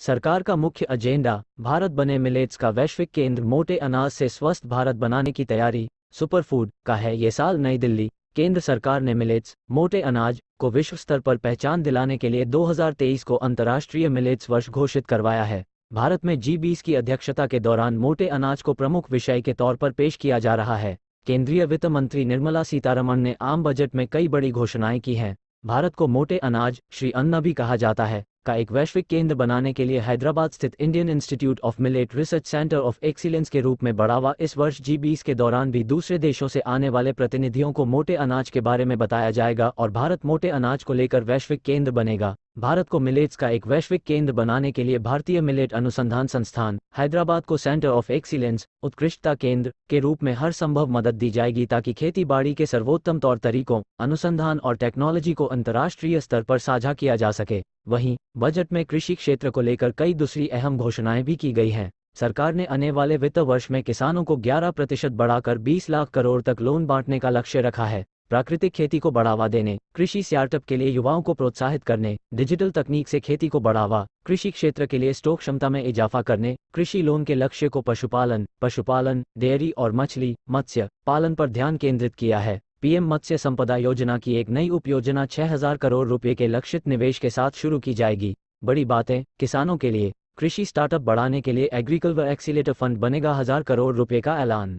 सरकार का मुख्य एजेंडा भारत बने मिलेट्स का वैश्विक केंद्र, मोटे अनाज से स्वस्थ भारत बनाने की तैयारी, सुपरफूड का है। ये साल नई दिल्ली केंद्र सरकार ने मिलेट्स, मोटे अनाज को विश्व स्तर पर पहचान दिलाने के लिए 2023 को अंतर्राष्ट्रीय मिलेट्स वर्ष घोषित करवाया है। भारत में G20 की अध्यक्षता के दौरान मोटे अनाज को प्रमुख विषय के तौर पर पेश किया जा रहा है। केंद्रीय वित्त मंत्री निर्मला सीतारमण ने आम बजट में कई बड़ी घोषणाएं की हैं। भारत को मोटे अनाज, श्री अन्न भी कहा जाता है, का एक वैश्विक केंद्र बनाने के लिए हैदराबाद स्थित Indian institute of millet research centre of excellence के रूप में बढ़ावा। इस वर्ष G20 के दौरान भी दूसरे देशों से आने वाले प्रतिनिधियों को मोटे अनाज के बारे में बताया जाएगा और भारत मोटे अनाज को लेकर वैश्विक केंद्र बनेगा। भारत को मिलेट्स का एक वैश्विक केंद्र बनाने के लिए भारतीय मिलेट अनुसंधान संस्थान हैदराबाद को सेंटर ऑफ एक्सीलेंस, उत्कृष्टता केंद्र के रूप में हर संभव मदद दी जाएगी ताकि खेती बाड़ी के सर्वोत्तम तौर तरीकों, अनुसंधान और टेक्नोलॉजी को अंतर्राष्ट्रीय स्तर पर साझा किया जा सके। वहीं बजट में कृषि क्षेत्र को लेकर कई दूसरी अहम घोषणाएं भी की गई हैं। सरकार ने आने वाले वित्त वर्ष में किसानों को 11% बढ़ाकर 20 लाख करोड़ तक लोन बांटने का लक्ष्य रखा है। प्राकृतिक खेती को बढ़ावा देने, कृषि स्टार्टअप के लिए युवाओं को प्रोत्साहित करने, डिजिटल तकनीक से खेती को बढ़ावा, कृषि क्षेत्र के लिए स्टॉक क्षमता में इजाफा करने, कृषि लोन के लक्ष्य को पशुपालन, डेयरी और मत्स्य पालन पर ध्यान केंद्रित किया है। पीएम मत्स्य संपदा योजना की एक नई उपयोजना 6,000 करोड़ रुपए के लक्षित निवेश के साथ शुरू की जाएगी। बड़ी बातें, किसानों के लिए कृषि स्टार्टअप बढ़ाने के लिए एग्रीकल्चर एक्सीलेटर फंड बनेगा, 1,000 करोड़ रुपए का ऐलान।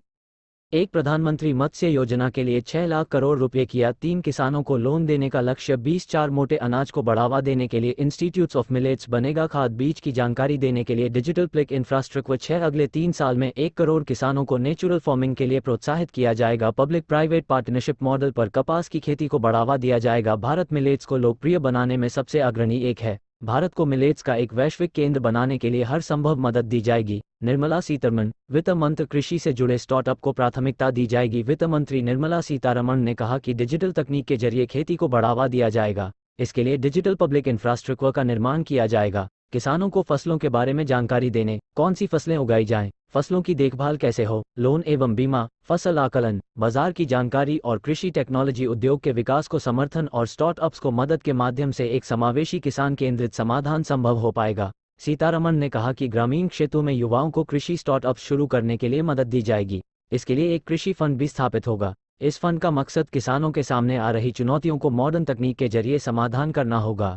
एक प्रधानमंत्री मत्स्य योजना के लिए 6 लाख करोड़ रुपए किया। 3 किसानों को लोन देने का लक्ष्य। 20 मोटे अनाज को बढ़ावा देने के लिए इंस्टीट्यूट्स ऑफ मिलेट्स बनेगा। खाद बीज की जानकारी देने के लिए डिजिटल प्लिक इंफ्रास्ट्रक्चर 6 अगले 3 साल में 1 करोड़ किसानों को नेचुरल फार्मिंग के लिए प्रोत्साहित किया जाएगा। पब्लिक प्राइवेट पार्टनरशिप मॉडल पर कपास की खेती को बढ़ावा दिया जाएगा। भारत मिलेट्स को लोकप्रिय बनाने में सबसे अग्रणी एक है। भारत को मिलेट्स का एक वैश्विक केंद्र बनाने के लिए हर संभव मदद दी जाएगी। निर्मला सीतारमण। वित्त मंत्र। कृषि से जुड़े स्टार्टअप को प्राथमिकता दी जाएगी। वित्त मंत्री निर्मला सीतारमण ने कहा कि डिजिटल तकनीक के जरिए खेती को बढ़ावा दिया जाएगा। इसके लिए डिजिटल पब्लिक इंफ्रास्ट्रक्चर का निर्माण किया जाएगा। किसानों को फसलों के बारे में जानकारी देने, कौन सी फसलें उगाई जाएं, फसलों की देखभाल कैसे हो, लोन एवं बीमा, फसल आकलन, बाजार की जानकारी और कृषि टेक्नोलॉजी उद्योग के विकास को समर्थन और स्टार्टअप्स को मदद के माध्यम से एक समावेशी किसान केंद्रित समाधान संभव हो पाएगा। सीतारमण ने कहा कि ग्रामीण क्षेत्रों में युवाओं को कृषि स्टार्टअप्स शुरू करने के लिए मदद दी जाएगी। इसके लिए एक कृषि फंड भी स्थापित होगा। इस फंड का मकसद किसानों के सामने आ रही चुनौतियों को मॉडर्न तकनीक के जरिए समाधान करना होगा।